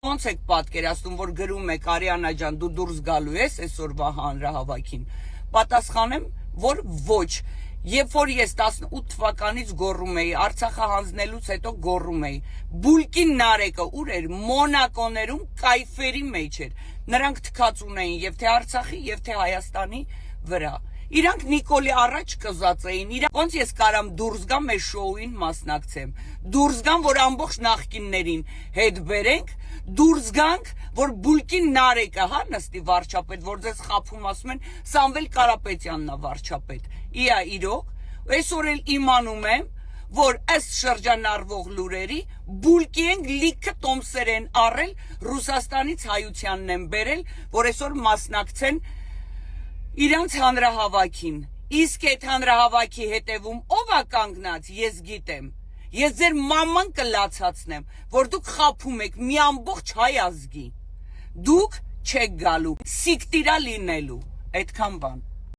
Ոնց եք պատկերացնում, որ գրում եք Արիանա ջան, դու դուրս գալու ես այսօրվա հանրահավաքին։ Պատասխանեմ, որ ոչ։ Երբ որ ես 18 թվականից գոռում էի, Արցախը հանձնելուց հետո գոռում էի, Բուլկի Նարեկը ուր էր, Մոնակոներում կայֆերի մեջ էր։ Նրանք թքած ունեին եւ թե Արցախի եւ թե Հայաստանի վրա։ Իրանք Նիկոլի առաջ կզած էին, ոնց ես կարամ դուրս գամ մեր շոուին մասնակցեմ, դուրս գամ, որ ամբողջ նախկիններին հետ բերենք, դուրս գանք, որ Բուլկին Նարեկը, հա, նստի վարչապետ, որ ձեզ խափում ասում են, Սամվել Կարապետյանն է վարչապետ, իա իրոք, այսօր էլ իմանում եմ, որ ըստ շրջանառվող լուրերի, Բուլկի են լիքը տոմսեր են առել, Ռուսաստանից հայությանն են բերել, որ այսօր մասնակցեն իրանց հանրահավաքին, իսկ այդ հանրահավաքի հետևում ով է կանգնած, ես գիտեմ, ես ձեր մաման կլացացնեմ, որ դուք խափում եք մի ամբողջ հայ ազգի, դուք չեք գալու, սիկտիրա լինելու, այդքան բան։